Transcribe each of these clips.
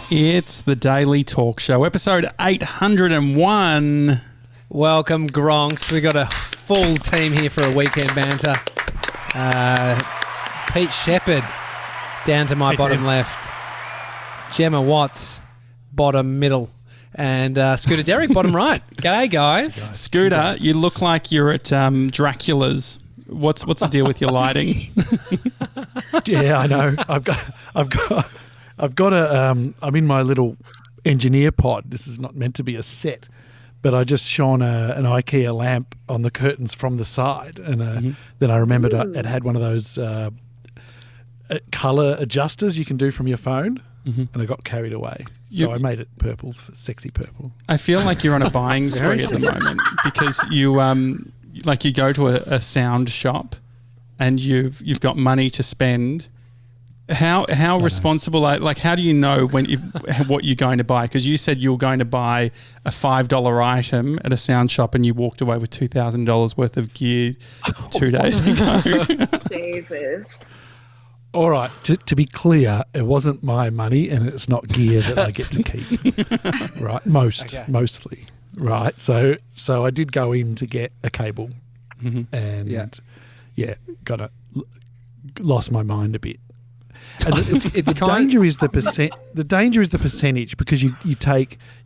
It's the Daily Talk Show, episode 801. Welcome, Gronks. We got a full team here for a Weekend Banter. Pete Shepherd down to my bottom left. Gemma Watts, bottom middle. And Scooter Derrick, bottom right. G'day, guys. Scooter, you look like you're at Dracula's. What's the deal with your lighting? Yeah, I know. I've got a. I'm in my little engineer pod. This is not meant to be a set, but I just shone an IKEA lamp on the curtains from the side, and then I remembered it had one of those color adjusters you can do from your phone, and I got carried away. So I made it purple, sexy purple. I feel like you're on a buying spree at the moment because you you go to a sound shop and you've got money to spend. How responsible? How do you know what you're going to buy? Because you said you were going to buy a $5 item at a sound shop and you walked away with $2,000 worth of gear 2 days ago. Jesus. All right, to be clear, it wasn't my money and it's not gear that I get to keep. Right, mostly. Right, so I did go in to get a cable, and lost my mind a bit. And the danger is the danger is the percentage, because you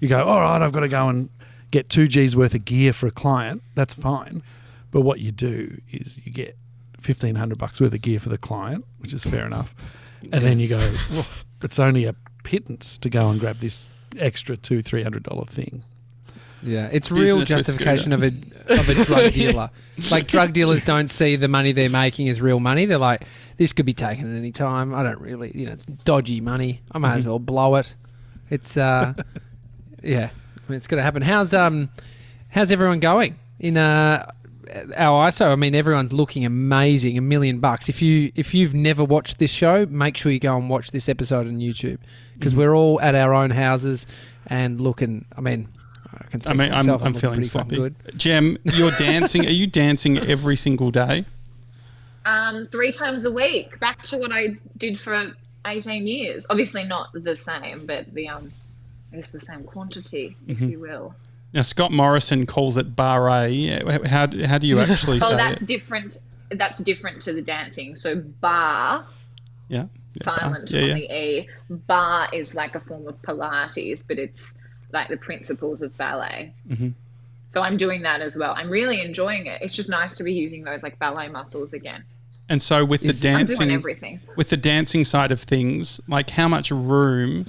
go, all right, I've got to go and get 2 G's worth of gear for a client. That's fine, but what you do is you get $1,500 worth of gear for the client, which is fair enough, and then you go, well, it's only a pittance to go and grab this extra $200-300 thing. Yeah, it's real justification of a drug dealer. Like, drug dealers don't see the money they're making as real money. They're like, this could be taken at any time. I don't really, it's dodgy money. I might as well blow it. It's yeah, it's going to happen. How's everyone going in our ISO? I mean, everyone's looking amazing. $1 million. If you've never watched this show, make sure you go and watch this episode on YouTube, because we're all at our own houses and looking. I'm feeling sloppy. Good. Jem, you're dancing. Are you dancing every single day? 3 times a week. Back to what I did for 18 years. Obviously not the same, but the the same quantity, if you will. Now, Scott Morrison calls it Ballet. How do you actually say that's it? different. That's different to the dancing. So bar, silent on the E. Bar is like a form of Pilates, but it's like the principles of ballet. So I'm doing that as well. I'm really enjoying it. It's just nice to be using those like ballet muscles again. And so with the dancing, I'm doing everything. With the dancing side of things, like how much room?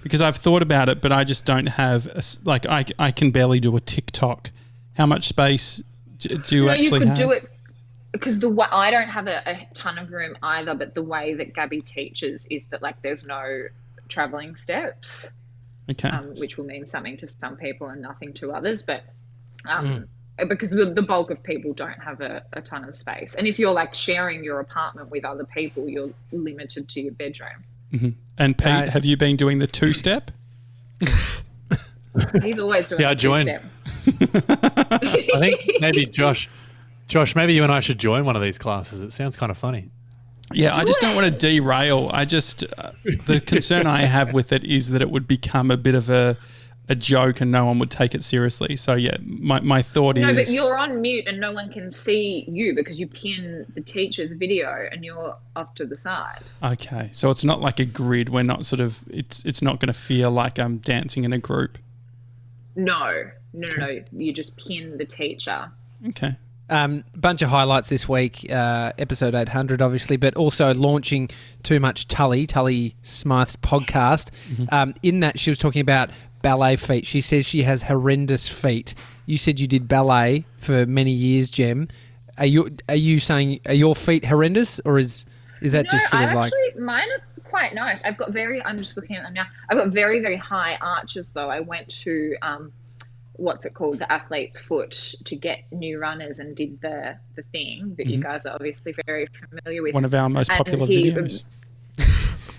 Because I've thought about it, but I just don't have I can barely do a TikTok. How much space do you actually have? You could do it, because I don't have a ton of room either. But the way that Gabby teaches is that like there's no traveling steps. Okay. Which will mean something to some people and nothing to others, but because the bulk of people don't have a ton of space. And if you're like sharing your apartment with other people, you're limited to your bedroom. And Pete, have you been doing the 2-step? He's always doing the 2-step. I think maybe Josh, maybe you and I should join one of these classes. It sounds kind of funny. Yeah, I just don't want to derail. The concern I have with it is that it would become a bit of a joke and no one would take it seriously. So yeah, my thought is... No, but you're on mute and no one can see you because you pin the teacher's video and you're off to the side. Okay, so it's not like a grid. We're not it's not going to feel like I'm dancing in a group. No. You just pin the teacher. Okay. Bunch of highlights this week, episode 800 obviously, but also launching Too Much Tully Smythe's podcast. In that she was talking about ballet feet. She says she has horrendous feet. You said you did ballet for many years, Jem. Are you saying are your feet horrendous, or is that just sort of like... Actually, mine are quite nice. I'm just looking at them now. I've got very, very high arches though. I went to what's it called, the athlete's foot, to get new runners and did the thing that you guys are obviously very familiar with. One of our most popular videos.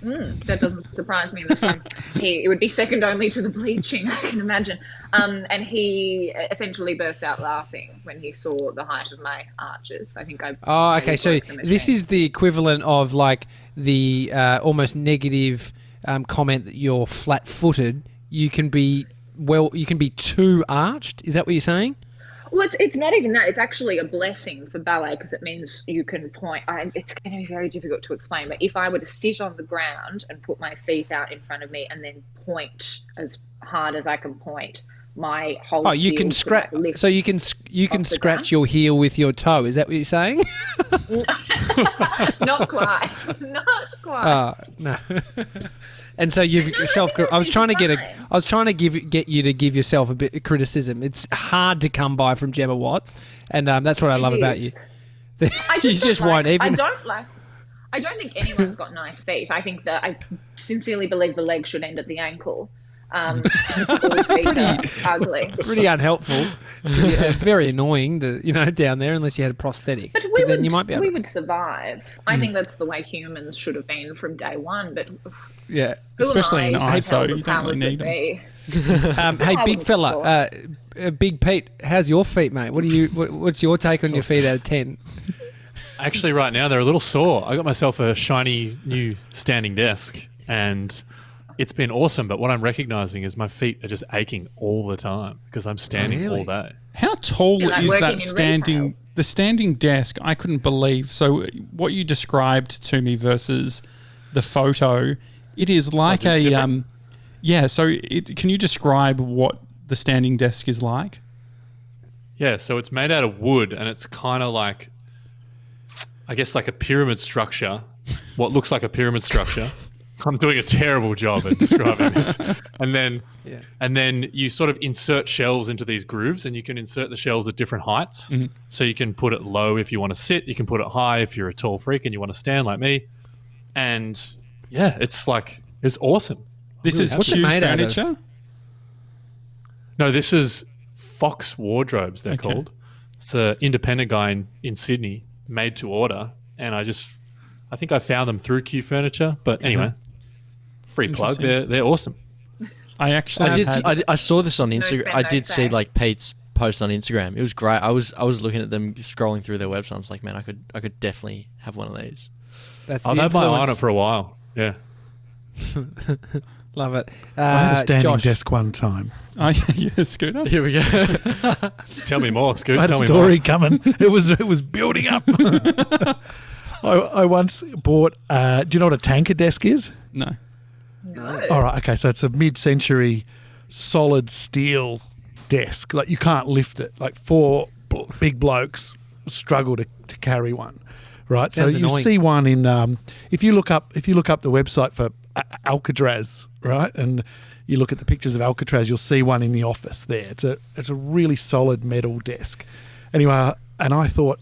That doesn't surprise me this time. It would be second only to the bleaching, I can imagine. And he essentially burst out laughing when he saw the height of my arches. I think I... Oh, okay. So this is the equivalent of like the almost negative comment that you're flat-footed, you can be too arched. Is that what you're saying? Well, it's not even that. It's actually a blessing for ballet because it means you can point. It's going to be very difficult to explain, but if I were to sit on the ground and put my feet out in front of me and then point as hard as I can point, my whole you can scratch. So you can scratch your heel with your toe. Is that what you're saying? Not quite. Not quite. No. And so you've I was trying to get you to give yourself a bit of criticism. It's hard to come by from Gemma Watts, and that's what I love about you. You just won't even. I don't think anyone's got nice feet. I think that I sincerely believe the leg should end at the ankle. All feet are ugly. Pretty unhelpful. Very annoying, down there unless you had a prosthetic. But we would survive. I think that's the way humans should have been from day one. But yeah, especially in ISO, you don't really need them. Hey, big fella, Big Pete, how's your feet, mate? What's your take on your feet out of 10? Actually, right now they're a little sore. I got myself a shiny new standing desk, and it's been awesome. But what I'm recognizing is my feet are just aching all the time because I'm standing all day. How tall is that standing? The standing desk, I couldn't believe. So what you described to me versus the photo, it is like can you describe what the standing desk is like? Yeah, so it's made out of wood, and it's kind of like, I guess, like a pyramid structure. What looks like a pyramid structure. I'm doing a terrible job at describing this. And then you sort of insert shelves into these grooves, and you can insert the shelves at different heights. Mm-hmm. So you can put it low if you want to sit. You can put it high if you're a tall freak and you want to stand like me. And yeah, it's awesome. This is Q furniture? No, this is Fox Wardrobes, they're called. It's an independent guy in Sydney, made to order. And I think I found them through Q Furniture. But anyway, free plug. They're awesome. I saw this on Instagram. I did see like Pete's post on Instagram. It was great. I was looking at them, scrolling through their website. I was like, man, I could definitely have one of these. I've had my eye on it for a while. Yeah. Love it. I had a standing desk one time. Oh, yeah, Scooter. Here we go. Tell me more, Scooter. I had a story coming. It was building up. I once bought. Do you know what a tanker desk is? No. All right. Okay. So it's a mid-century solid steel desk. Like you can't lift it. Like four big blokes struggle to carry one. Right. Sounds so you annoying. see one in. If you look up the website for Alcatraz, right, and you look at the pictures of Alcatraz, you'll see one in the office there. It's a really solid metal desk. Anyway, and I thought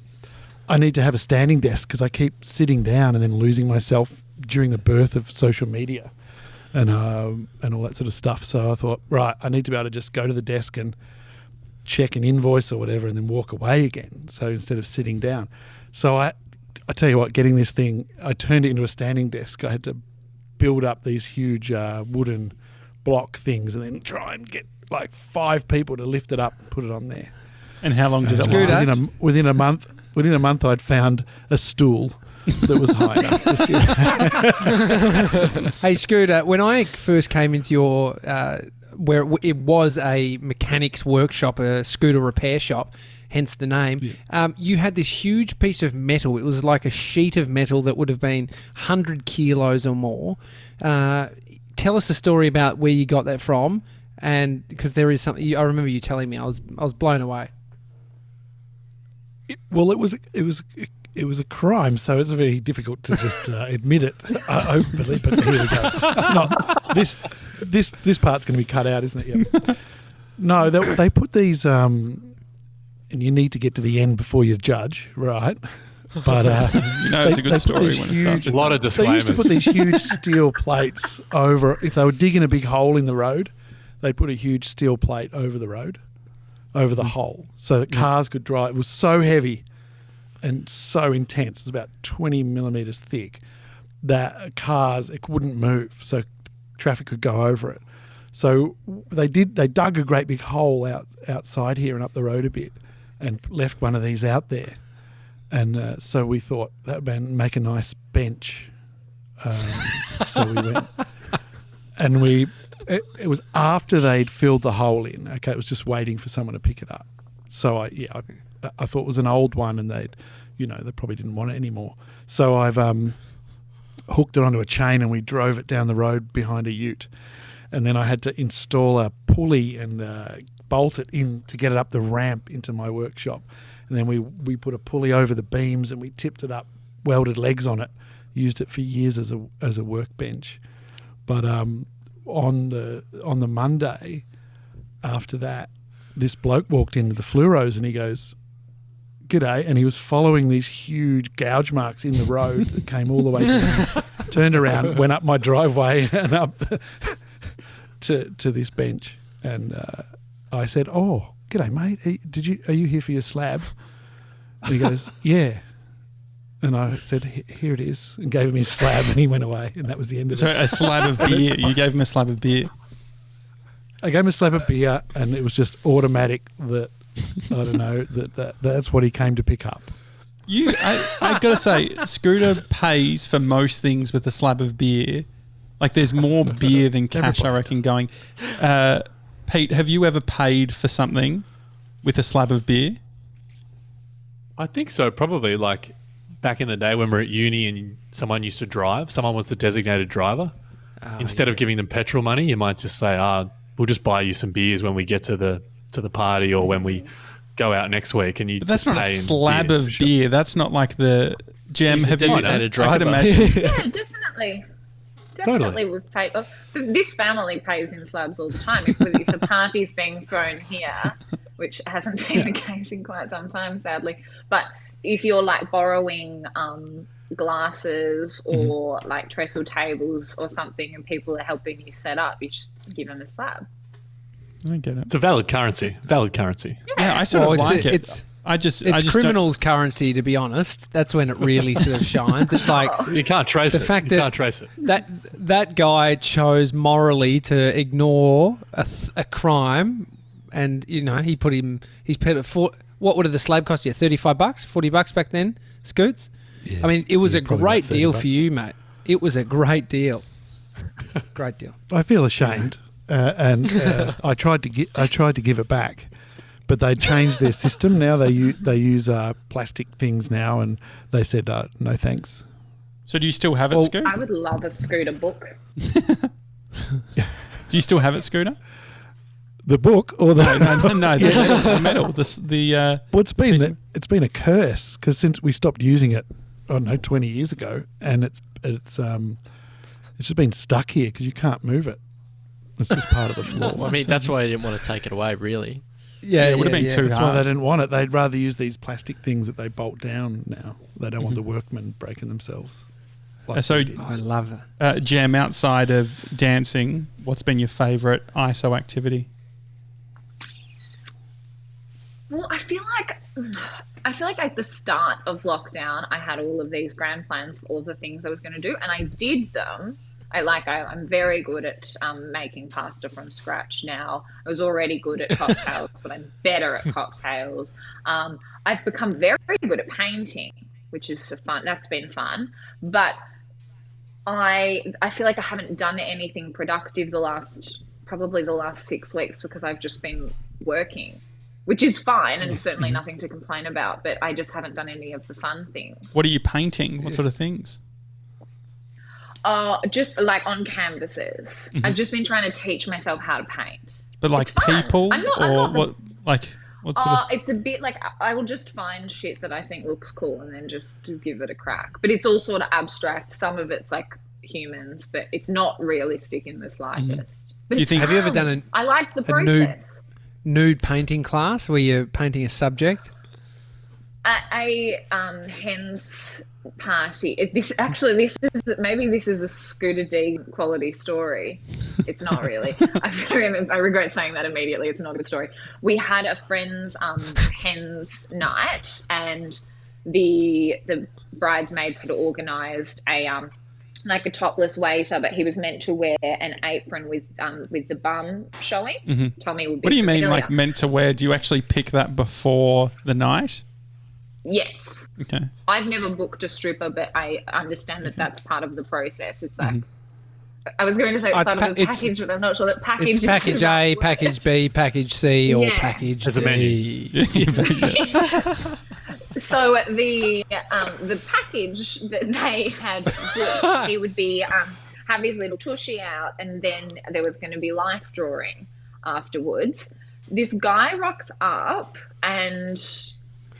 I need to have a standing desk because I keep sitting down and then losing myself during the birth of social media and all that sort of stuff. So I thought, right, I need to be able to just go to the desk and check an invoice or whatever and then walk away again. So instead of sitting down. So I tell you what, getting this thing, I turned it into a standing desk. I had to build up these huge wooden block things and then try and get like 5 people to lift it up and put it on there. And how long did it last? Within a month, I'd found a stool that was high enough. Hey, Scooter, when I first came into your, where it was a mechanics workshop, a scooter repair shop, hence the name, you had this huge piece of metal. It was like a sheet of metal that would have been 100 kilos or more. Tell us a story about where you got that from, and because there is something I remember you telling me. I was blown away. It was a crime, so it's very difficult to just admit it openly. But here we go. It's not this part's going to be cut out, isn't it? Yep. No, they put these, and you need to get to the end before you judge, right? But it's a good story when it starts. A lot of disclaimers. They used to put these huge steel plates over. If they were digging a big hole in the road, they'd put a huge steel plate over the road, over the hole, so that cars could drive. It was so heavy and so intense. It was about 20 millimeters thick that cars, it wouldn't move, so traffic could go over it. So they dug a great big hole outside here and up the road a bit and left one of these out there. And so we thought that would make a nice bench. So we went and it was after they'd filled the hole in. Okay, it was just waiting for someone to pick it up. So I thought it was an old one, and they probably didn't want it anymore. So I've hooked it onto a chain, and we drove it down the road behind a ute, and then I had to install a pulley and bolt it in to get it up the ramp into my workshop, and then we put a pulley over the beams, and we tipped it up, welded legs on it, used it for years as a workbench. But on the Monday after that, this bloke walked into the fluoros and he goes, "G'day," and he was following these huge gouge marks in the road that came all the way down, turned around, went up my driveway and up to this bench, and I said, "Oh, g'day, mate. Are you here for your slab?" And he goes, "Yeah." And I said, "Here it is," and gave him his slab, and he went away, and that was the end of it. So a slab of beer. You gave him a slab of beer. I gave him a slab of beer, and it was just automatic that, I don't know, that's what he came to pick up. I've got to say, Scooter pays for most things with a slab of beer. Like, there's more beer than cash, I reckon, going. Pete, have you ever paid for something with a slab of beer? I think so, probably. Like, back in the day when we were at uni and someone used to drive, someone was the designated driver. Instead of giving them petrol money, you might just say, we'll just buy you some beers when we get to the party or when we go out next week. And but that's not a slab of beer. That's not like the Gem. Have you designated driver? I could imagine. Yeah, definitely. Definitely would pay. This family pays in slabs all the time. If the party's being thrown here, which hasn't been the case in quite some time, sadly. But if you're like borrowing glasses or like trestle tables or something, and people are helping you set up, you just give them a slab. I get it. It's a valid currency. Yeah, I sort of like it. It's criminals' currency, to be honest. That's when it really sort of shines. It's like you can't trace it. The fact that guy chose morally to ignore a crime, and he paid what would have the slab cost you? $35, $40 back then, Scoots? Yeah, I mean, it was a great deal for you, mate. It was a great deal. Great deal. I feel ashamed, and I tried to give it back, but they changed their system. Now they use plastic things now, and they said no thanks. So do you still have it, Scoot? I would love a Scooter book. Do you still have it, Scooter? The book or the the metal. Well, it's been a curse because since we stopped using it, I don't know, 20 years ago, and it's just been stuck here because you can't move it. It's just part of the floor. I mean, that's why I didn't want to take it away, really. Yeah, it would have been too hard. That's why they didn't want it. They'd rather use these plastic things that they bolt down now. They don't want the workmen breaking themselves. I love it. Jam, outside of dancing, what's been your favourite ISO activity? Well, I feel like at the start of lockdown, I had all of these grand plans for all the things I was going to do, and I did them. I'm very good at making pasta from scratch now. I was already good at cocktails, but I'm better at cocktails. I've become very, very good at painting, which is fun. That's been fun. But I feel like I haven't done anything productive probably the last 6 weeks because I've just been working, which is fine and certainly nothing to complain about, but I just haven't done any of the fun things. What are you painting? What sort of things? Just like on canvases. I've just been trying to teach myself how to paint. But like people what sort of? It's a bit like I will just find shit that I think looks cool and then just give it a crack. But it's all sort of abstract. Some of it's like humans, but it's not realistic in the slightest. But have you ever done I like the process. Nude painting class where you're painting a subject? A hen's party. This is a Scooter D quality story. It's not really. I regret saying that immediately. It's not a good story. We had a friend's hen's night, and the bridesmaids had organised a like a topless waiter, but he was meant to wear an apron with the bum showing. Tommy would be. What do you mean, familiar. like meant to wear? Do you actually pick that before the night? Yes. Okay. I've never booked a stripper, but I understand that that's part of the process. It's like I was going to say it's part of the package, but I'm not sure that package is package A, package B, package C, or package as a menu. So the package that they had booked, he would be have his little tushy out, and then there was going to be life drawing afterwards. This guy rocks up and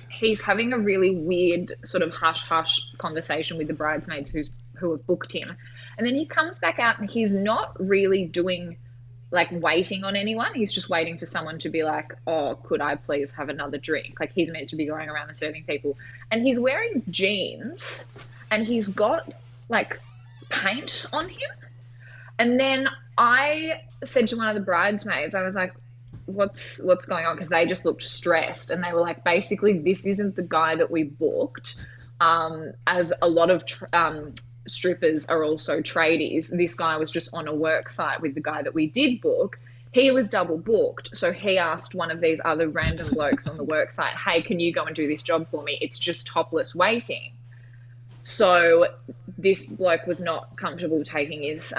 he's having a really weird sort of hush-hush conversation with the bridesmaids who have booked him. And then he comes back out and he's not really doing, like, waiting on anyone. He's just waiting for someone to be like, oh, could I please have another drink? Like, he's meant to be going around and serving people. And he's wearing jeans and he's got, like, paint on him. And then I said to one of the bridesmaids, I was like, what's going on? Because they just looked stressed. And they were like, basically, this isn't the guy that we booked. As a lot of strippers are also tradies, this guy was just on a work site with the guy that we did book. He was double booked, so he asked one of these other random blokes on the work site, hey, can you go and do this job for me? It's just topless waiting. So this bloke was not comfortable taking his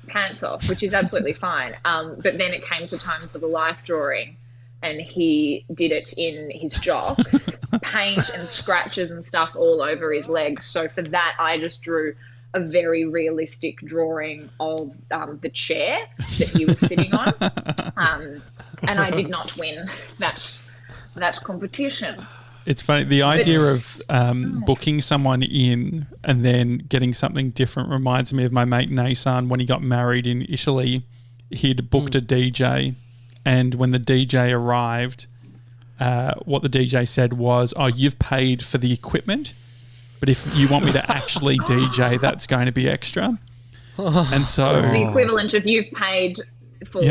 pants off, which is absolutely fine. But then it came to time for the life drawing, and he did it in his jocks, paint and scratches and stuff all over his legs. So for that, I just drew a very realistic drawing of the chair that he was sitting on. And I did not win that competition. It's funny. The idea of booking someone in and then getting something different reminds me of my mate Nasan when he got married in Italy. He'd booked a DJ. And when the DJ arrived, what the DJ said was, oh, you've paid for the equipment, but if you want me to actually DJ, that's going to be extra. And so... It's the equivalent of you've paid for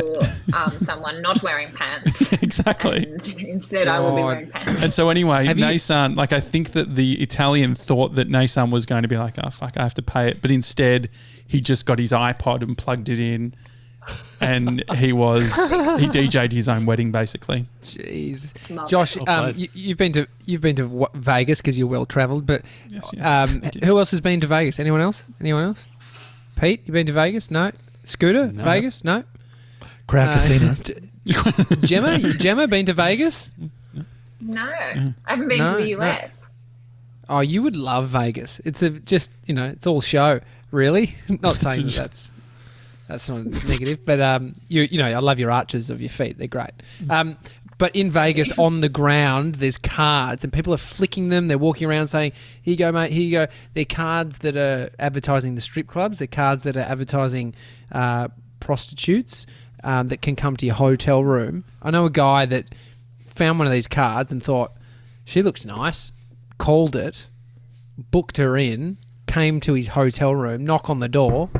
someone not wearing pants. Exactly. And instead I will be wearing pants. And so anyway, Nasan, like I think that the Italian thought that Nasan was going to be like, oh, fuck, I have to pay it. But instead, he just got his iPod and plugged it in. And he DJ'd his own wedding, basically. Jeez, Josh, you've been to Vegas because you're well travelled. But yes. Who else has been to Vegas? Anyone else? Pete, you been to Vegas? No. Scooter, no. Vegas? No. Crown Casino. Gemma, been to Vegas? No, I haven't been to the US. No. Oh, you would love Vegas. It's it's all show, really. Not saying that's not negative, but I love your arches of your feet. They're great. But in Vegas, on the ground, there's cards, and people are flicking them. They're walking around saying, "Here you go, mate. Here you go." They're cards that are advertising the strip clubs. They're cards that are advertising prostitutes that can come to your hotel room. I know a guy that found one of these cards and thought, "She looks nice." Called it, booked her in, came to his hotel room, knock on the door.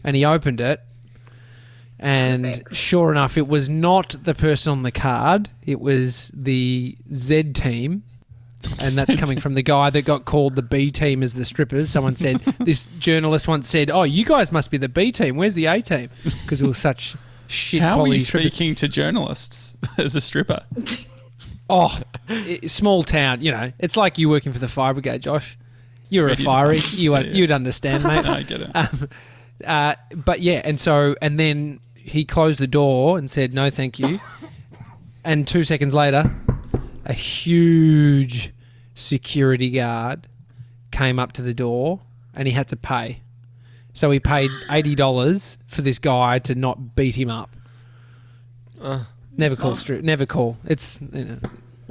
And he opened it, and sure enough, it was not the person on the card. It was the Z team, and that's coming from the guy that got called the B team as the strippers. Someone said, this journalist once said, oh, you guys must be the B team. Where's the A team? Because we were such shit How quality are you strippers. Speaking to journalists as a stripper? Oh, small town, It's like you working for the fire brigade, Josh. You're a fiery. You'd understand, mate. No, I get it. But yeah, and then he closed the door and said, no, thank you. And 2 seconds later, a huge security guard came up to the door and he had to pay. So he paid $80 for this guy to not beat him up. Never call. It's,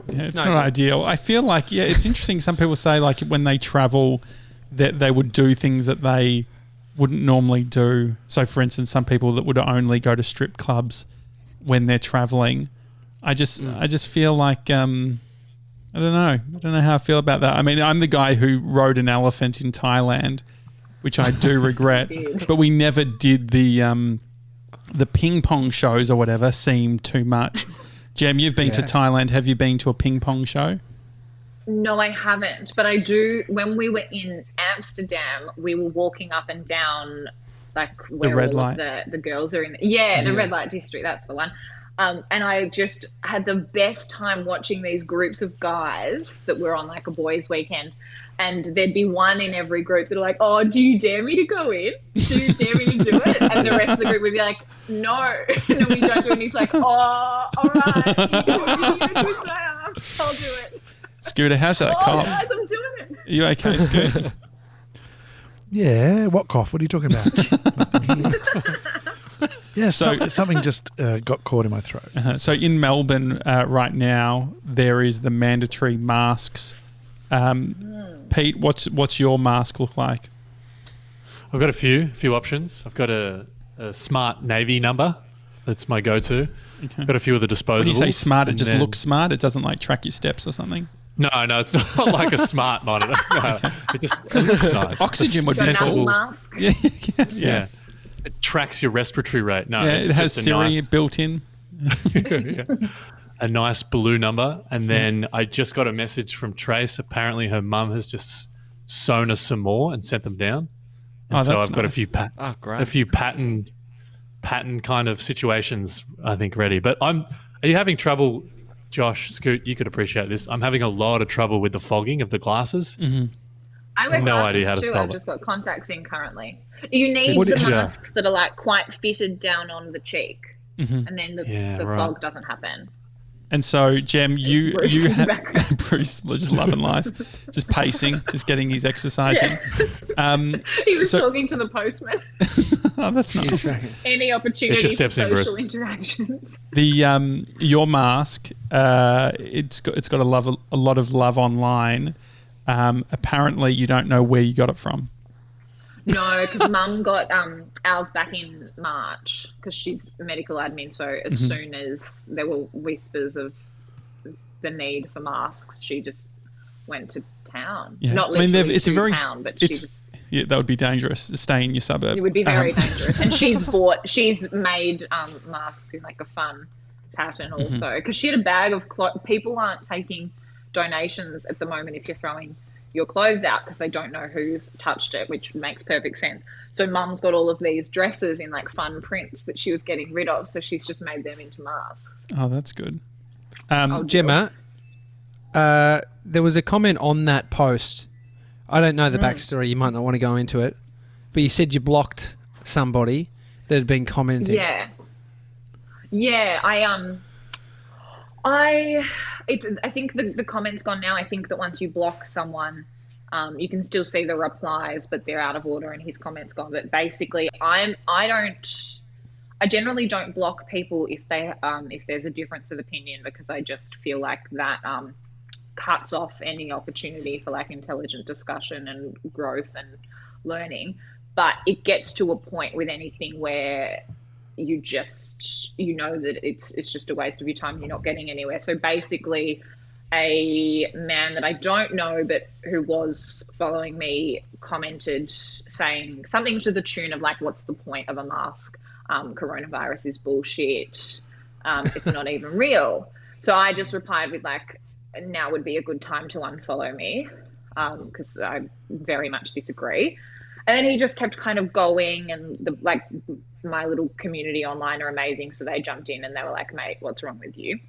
it's not ideal. I feel like, it's interesting. Some people say like when they travel that they would do things that they wouldn't normally do. So, for instance, some people that would only go to strip clubs when they're traveling. I just feel like I don't know how I feel about that. I mean, I'm the guy who rode an elephant in Thailand, which I do regret. But we never did the ping pong shows or whatever. Seemed too much. Jem, you've been to Thailand. Have you been to a ping pong show? No, I haven't, but I do. When we were in Amsterdam, we were walking up and down, like where the red all light. Of the girls are in. The red light district. That's the one. And I just had the best time watching these groups of guys that were on like a boys' weekend, and there'd be one in every group that are like, oh, do you dare me to go in? Do you dare me to do it? And the rest of the group would be like, no. And then we don't do it. And he's like, oh, all right. I'll do it. Scooter, how's that cough? Guys, I'm doing it. Are you okay, Scooter? Yeah, what cough? What are you talking about? Yeah, something just got caught in my throat. So in Melbourne right now, there is the mandatory masks. Pete, what's your mask look like? I've got a few options. I've got a smart navy number. That's my go-to. Okay. Got a few of the disposables. When you say smart, it just looks smart? It doesn't like track your steps or something? No, it's not like a smart monitor. No, it looks nice. Oxygen would be cool. Mask. Yeah. It tracks your respiratory rate. No, it has Siri built in. Yeah. A nice blue number. And then I just got a message from Trace. Apparently her mum has just sewn us some more and sent them down. And so I've got a few pattern kind of situations, I think, ready. But are you having trouble, Josh, Scoot, you could appreciate this. I'm having a lot of trouble with the fogging of the glasses. Mm-hmm. I wear no glasses idea how to too. solve I've just got contacts in currently. You need the masks that are like quite fitted down on the cheek, and then the fog doesn't happen. And so, Jem, you Bruce just loving life, just pacing, just getting his exercising. Yeah. He was talking to the postman. Oh, that's nice. Any opportunity for social interactions. Your mask, it's got a lot of love online. Apparently, you don't know where you got it from. No, because Mum got ours back in March because she's medical admin. So as soon as there were whispers of the need for masks, she just went to town. Yeah. Not literally town, but she just... Yeah, that would be dangerous to stay in your suburb. It would be very dangerous. And she's made masks in like a fun pattern also because she had a bag of clothes. People aren't taking donations at the moment if you're throwing your clothes out because they don't know who's touched it, which makes perfect sense. So Mum's got all of these dresses in like fun prints that she was getting rid of, so she's just made them into masks. Oh, that's good. Gemma, there was a comment on that post. I don't know the backstory. You might not want to go into it, but you said you blocked somebody that had been commenting. Yeah. I think the comment's gone now. I think that once you block someone, you can still see the replies, but they're out of order and his comment's gone. But basically, I generally don't block people if there's a difference of opinion because I just feel like that cuts off any opportunity for like intelligent discussion and growth and learning. But it gets to a point with anything where you know that it's just a waste of your time. You're not getting anywhere. So basically, a man that I don't know but who was following me commented saying something to the tune of like, "What's the point of a mask? Coronavirus is bullshit. It's not even real." So I just replied with like, "Now would be a good time to unfollow me," because I very much disagree. And then he just kept kind of going, and my little community online are amazing, so they jumped in and they were like, "Mate, what's wrong with you?"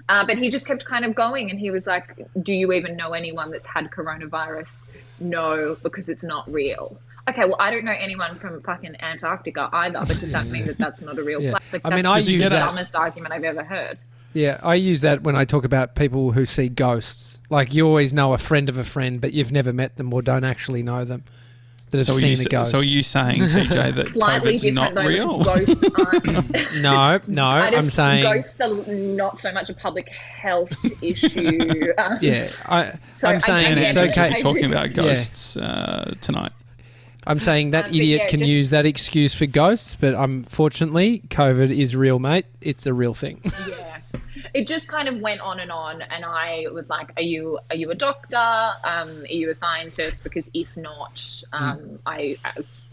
But he just kept kind of going, and he was like, "Do you even know anyone that's had coronavirus?" "No, because it's not real." Okay, well, I don't know anyone from fucking Antarctica either, but does that mean that that's not a real place? Like, I use the dumbest argument I've ever heard. Yeah, I use that when I talk about people who see ghosts. Like, you always know a friend of a friend, but you've never met them or don't actually know them. That have seen a ghost. So are you saying, TJ, that Slightly COVID's not real? Ghosts aren't. No, I'm saying ghosts are not so much a public health issue. I'm saying it's okay. We're talking about ghosts tonight. I'm saying that idiot can use that excuse for ghosts, but unfortunately, COVID is real, mate. It's a real thing. Yeah. It just kind of went on, and I was like, "Are you a doctor? Are you a scientist? Because if not, I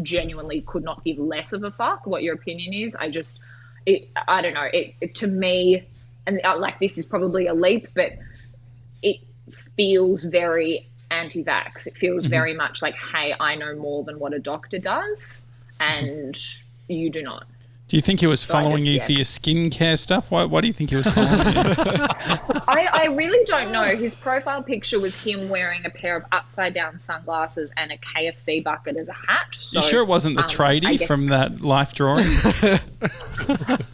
genuinely could not give less of a fuck what your opinion is. I don't know. It to me, and like this is probably a leap, but it feels very anti-vax. It feels very much like, hey, I know more than what a doctor does, and you do not." Do you think he was following you for your skincare stuff? Why do you think he was following you? I really don't know. His profile picture was him wearing a pair of upside-down sunglasses and a KFC bucket as a hat. So, you sure it wasn't the tradie from that life drawing?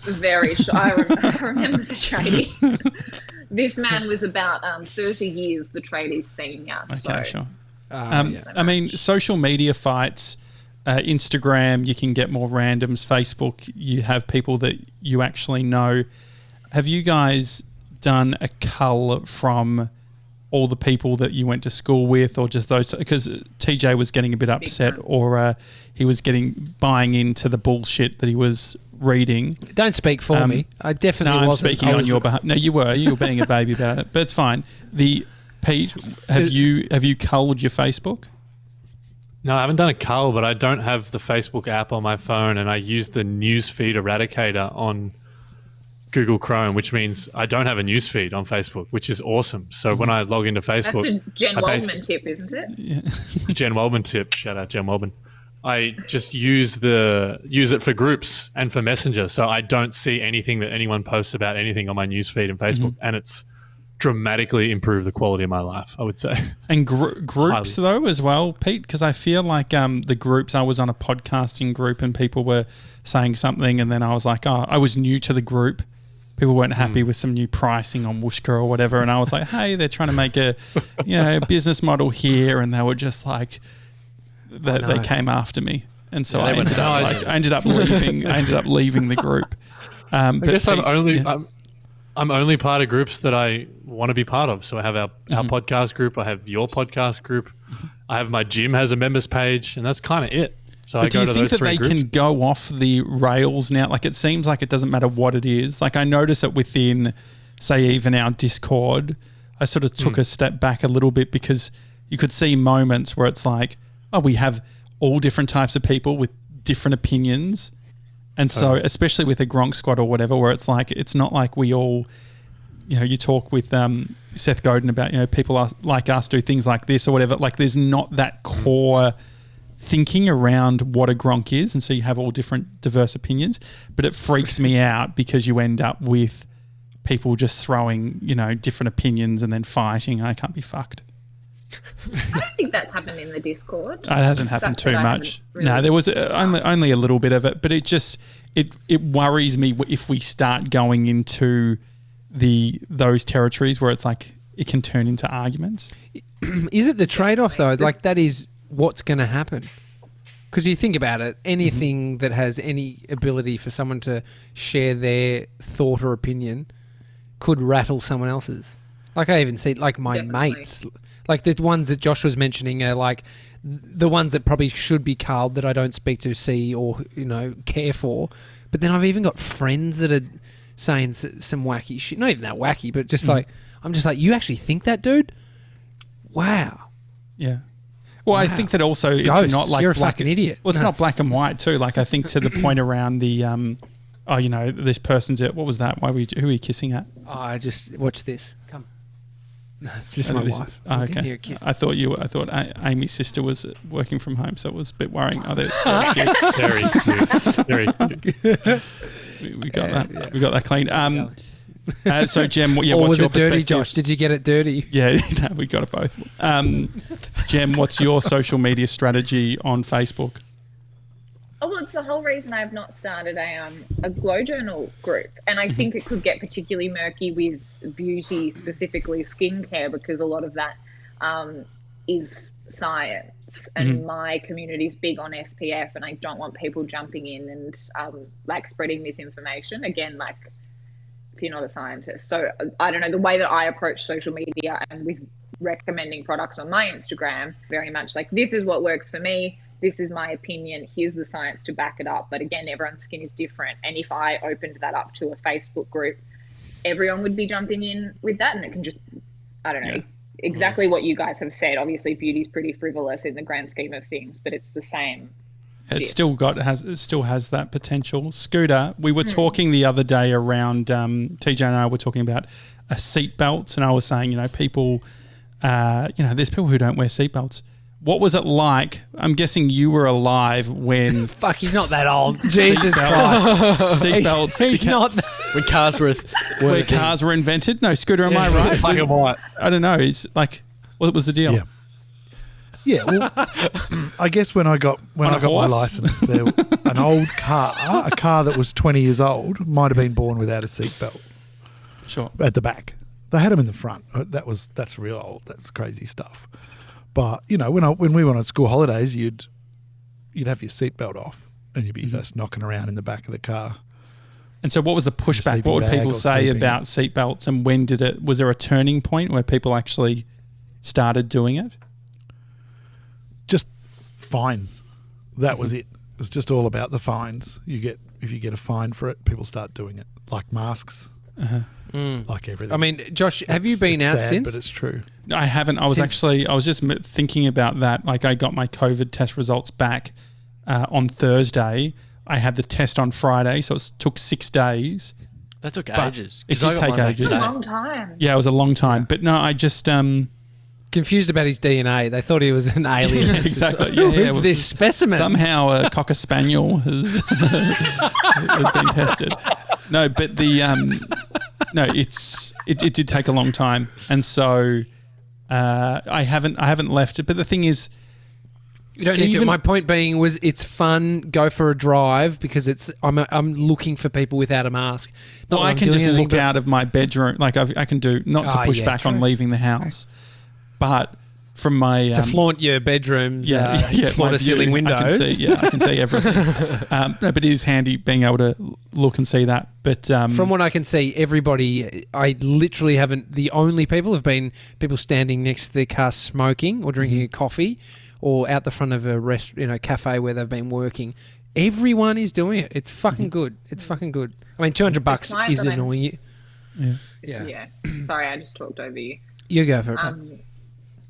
Very sure. I remember the tradie. This man was about 30 years the tradie's senior. Okay, sure. I mean, social media fights... Instagram, you can get more randoms. Facebook, you have people that you actually know. Have you guys done a cull from all the people that you went to school with, or just those? Because TJ was getting a bit upset, or he was buying into the bullshit that he was reading. Don't speak for me. I definitely wasn't. I'm speaking on your behalf. No, you were being a baby about it, but it's fine. Pete, have you culled your Facebook? No, I haven't done a cull, but I don't have the Facebook app on my phone, and I use the newsfeed eradicator on Google Chrome, which means I don't have a newsfeed on Facebook, which is awesome. So when I log into Facebook... That's a Jen Waldman tip, isn't it? Yeah. Jen Waldman tip. Shout out Jen Waldman. I just use it for groups and for Messenger, so I don't see anything that anyone posts about anything on my newsfeed in Facebook, and it's dramatically improve the quality of my life, I would say. And groups though as well, Pete, because I feel like the groups, I was on a podcasting group and people were saying something, and then I was like, I was new to the group. People weren't happy with some new pricing on Wooshka or whatever, and I was like, hey, they're trying to make a business model here, and they were just like, they came after me, and so I ended up leaving the group. I guess I'm only part of groups that I want to be part of. So I have our podcast group. I have your podcast group. I have my gym has a members page, and that's kind of it. So I go to those 3 groups. Do you think that they can go off the rails now? Like, it seems like it doesn't matter what it is. Like, I notice it within, say, even our Discord. I sort of took a step back a little bit because you could see moments where it's like, we have all different types of people with different opinions. And so, especially with a Gronk Squad or whatever, where it's like, it's not like we all, you talk with Seth Godin about, people like us do things like this or whatever. Like, there's not that core thinking around what a Gronk is. And so you have all different diverse opinions. But it freaks me out because you end up with people just throwing, different opinions and then fighting. I can't be fucked. I don't think that's happened in the Discord. It hasn't happened too much. No, there was only a little bit of it, but it worries me if we start going into those territories where it's like it can turn into arguments. Is it the trade-off though? Like, that is what's going to happen. Because you think about it, anything that has any ability for someone to share their thought or opinion could rattle someone else's. Like, I even see like my mates. Like, the ones that Josh was mentioning are like the ones that probably should be culled that I don't speak to, see, or, care for. But then I've even got friends that are saying some wacky shit. Not even that wacky, but just like, I'm just like, you actually think that, dude? Wow. Yeah. Well, wow. I think that also it's Ghosts, not like you're a fucking idiot. Well, it's not black and white too. Like, I think to the point around the, this person's, what was that? Who are you kissing at? Oh, I just watch this. Come. No, it's just my wife. Oh, okay. I thought Amy's sister was working from home, so it was a bit worrying. Oh, they're very cute. Very cute. We got that. Yeah. We got that clean. So Jem, what's was your it dirty, perspective? Josh? Did you get it dirty? Yeah, no, we got it both. Jem, what's your social media strategy on Facebook? Oh, well, it's the whole reason I've not started a glow journal group. And I think it could get particularly murky with beauty, specifically skincare, because a lot of that is science. And my community is big on SPF, and I don't want people jumping in and spreading misinformation. Again, if you're not a scientist. So I don't know, the way that I approach social media and with recommending products on my Instagram, very much like, this is what works for me. This is my opinion. Here's the science to back it up. But again, everyone's skin is different. And if I opened that up to a Facebook group, everyone would be jumping in with that. And it can just, I don't know, exactly what you guys have said. Obviously, beauty's pretty frivolous in the grand scheme of things, but it's the same. It still has that potential. Scooter, we were talking the other day around, TJ and I were talking about seatbelts. And I was saying, people, there's people who don't wear seatbelts. What was it like? I'm guessing you were alive when... Fuck, he's not that old. Jesus Christ. Seatbelts. He's not... When cars were... Where cars were invented? No, Scooter, am I right? Black and white. I don't know. He's like... What was the deal? Yeah. Yeah, well, I guess when I got my license, an old car, a car that was 20 years old, might have been born without a seatbelt. Sure. At the back, they had them in the front. That's real old. That's crazy stuff. But you know, when we went on school holidays, you'd have your seatbelt off and you'd be just knocking around in the back of the car. And so, what was the pushback? What would people say about seatbelts? And when did it? Was there a turning point where people actually started doing it? Just fines. That was it. It was just all about the fines. If you get a fine for it, people start doing it. Like masks, like everything. I mean, Josh, have you been out sad, since? But it's true. I haven't. I was just thinking about that. Like, I got my COVID test results back on Thursday. I had the test on Friday, so it took 6 days. That took ages. It did take ages. It was a long time. Yeah, it was a long time. But no, I just... confused about his DNA. They thought he was an alien. Yeah, exactly. Who is this specimen? Somehow a cocker spaniel has been tested. No, but it did take a long time, and so I haven't left it. But the thing is, you don't need to. My point being was, it's fun. Go for a drive because I'm looking for people without a mask. Well, I can just look out of my bedroom. Like I can do, not to push back on leaving the house. But from my... to flaunt your bedroom's floor-to-ceiling windows. I can see everything. No, but it is handy being able to look and see that. But from what I can see, everybody... I literally haven't... The only people have been people standing next to their car smoking or drinking a coffee or out the front of a cafe where they've been working. Everyone is doing it. It's fucking good. It's fucking good. I mean, $200 is annoying. Yeah. Sorry, I just talked over you. You go for it.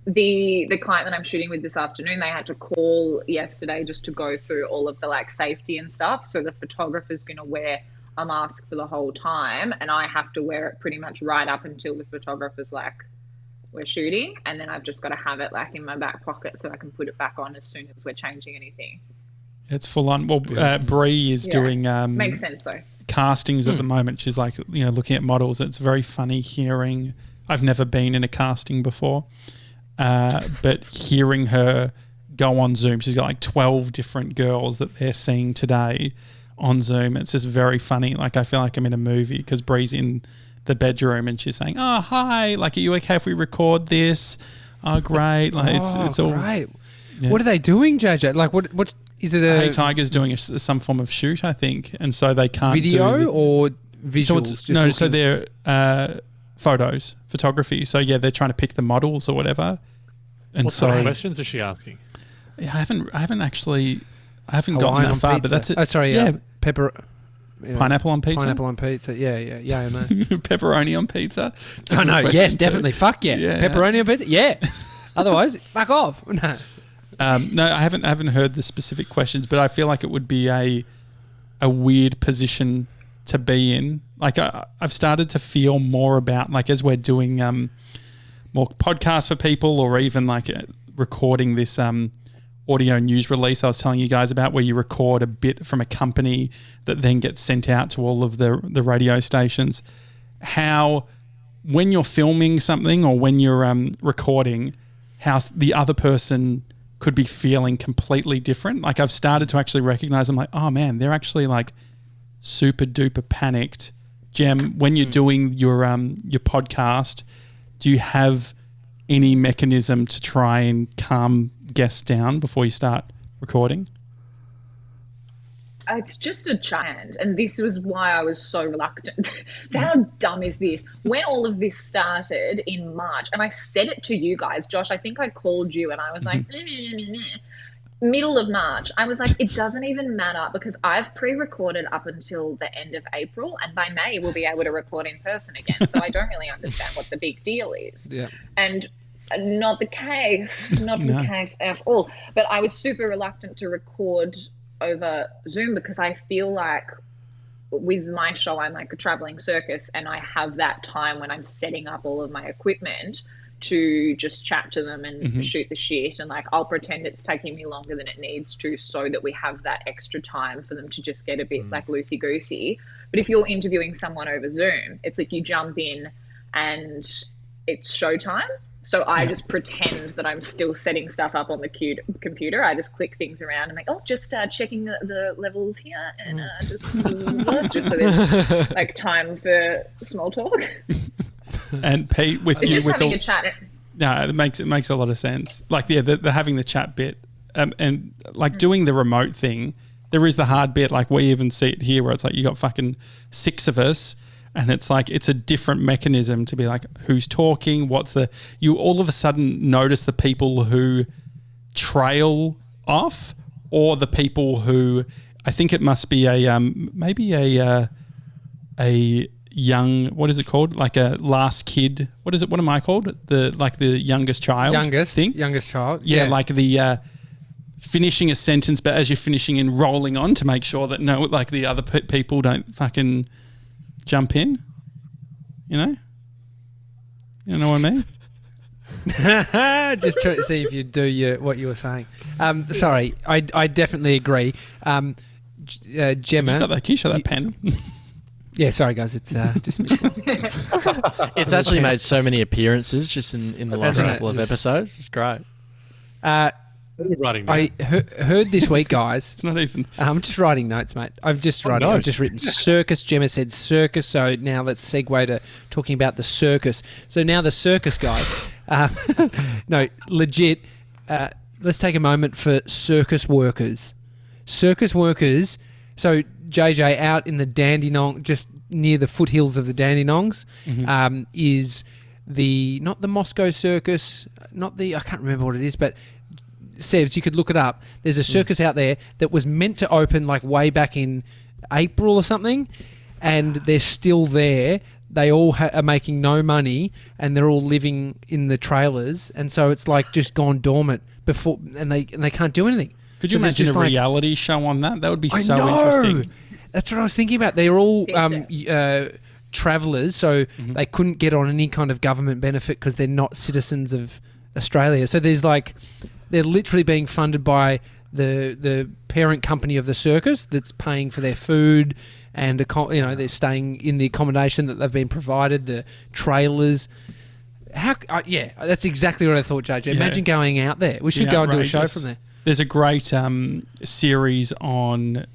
The client that I'm shooting with this afternoon, they had to call yesterday just to go through all of the safety and stuff. So the photographer's going to wear a mask for the whole time, and I have to wear it pretty much right up until the photographer's we're shooting, and then I've just got to have it in my back pocket so I can put it back on as soon as we're changing anything. It's full on. Well, Bree is doing makes sense though. Castings at the moment. She's looking at models. It's very funny hearing. I've never been in a casting before. But hearing her go on Zoom, she's got 12 different girls that they're seeing today on Zoom. It's just very funny. I feel like I'm in a movie because Bree's in the bedroom and she's saying, "Oh, hi. Are you okay if we record this? Oh, great. It's all great." Yeah. What are they doing, JJ? What is it? Hey Tiger's doing some form of shoot, I think, and so they can't video or visuals. So they're photography. So yeah, they're trying to pick the models or whatever. And what sort of questions is she asking? Yeah, I haven't gotten that far, but that's it. Oh, sorry, pineapple on pizza. Pineapple on pizza. Yeah, I know. Pepperoni on pizza. I know. Yes, definitely. Fuck yeah. Pepperoni on pizza. Yeah. Otherwise, fuck off. No. No, I haven't heard the specific questions, but I feel like it would be a weird position to be in. I've started to feel more about as we're doing more podcasts for people, or even recording this audio news release I was telling you guys about, where you record a bit from a company that then gets sent out to all of the radio stations. How when you're filming something or when you're recording, how the other person could be feeling completely different. I've started to actually recognize, I'm oh man, they're actually super duper panicked. Jem, when you're doing your podcast, do you have any mechanism to try and calm guests down before you start recording? It's just a giant, and this was why I was so reluctant. How dumb is this? When all of this started in March, and I said it to you guys, Josh, I think I called you and I was middle of March, I was it doesn't even matter because I've pre-recorded up until the end of April, and by May we'll be able to record in person again. So I don't really understand what the big deal is. Yeah. And not the case, the case at all. But I was super reluctant to record over Zoom because I feel with my show, I'm a traveling circus, and I have that time when I'm setting up all of my equipment to just chat to them and shoot the shit, and like I'll pretend it's taking me longer than it needs to so that we have that extra time for them to just get a bit like loosey goosey. But if you're interviewing someone over Zoom, it's like you jump in and it's showtime. So I just pretend that I'm still setting stuff up on the computer. I just click things around and like, oh, just checking the levels here, and just so there's like time for small talk. And Pete, with it's you, just with having a chat. No, it makes a lot of sense. Like, yeah, the having the chat bit, and like doing the remote thing. There is the hard bit, like we even see it here, where it's like you got fucking 6 of us. And it's like, it's a different mechanism to be like, who's talking? You all of a sudden notice the people who trail off, or the people who, I think it must be maybe a young, what is it called? Like a last kid. What is it? What am I called? The youngest child thing? Youngest child. Yeah. Like the, finishing a sentence, but as you're finishing and rolling on to make sure that the other people don't fucking jump in, you know what I mean? Just trying to see if you do what you were saying. Sorry, I definitely agree. Gemma, Can you show that pen? Yeah, sorry guys, it's just me. It's actually made so many appearances just in the last couple of episodes. It's great. I heard this week, guys. It's not even. I'm just writing notes, mate. I've just written circus. Gemma said circus, so now let's segue to talking about the circus. So now the circus, guys. No, legit. Let's take a moment for circus workers. Circus workers. So JJ, out in the Dandenong, just near the foothills of the Dandenongs, is not the Moscow Circus, I can't remember what it is, but Sevs, you could look it up. There's a circus out there that was meant to open like way back in April or something, and they're still there. They all are making no money, and they're all living in the trailers, and so it's like just gone dormant before, and they can't do anything. Could you imagine a reality show on that? That would be so interesting. That's what I was thinking about. They're all travellers, so they couldn't get on any kind of government benefit because they're not citizens of Australia. So there's like, they're literally being funded by the parent company of the circus that's paying for their food, and they're staying in the accommodation that they've been provided, the trailers. That's exactly what I thought, JJ. Yeah. Imagine going out there. We should go and do a show from there. There's a great series on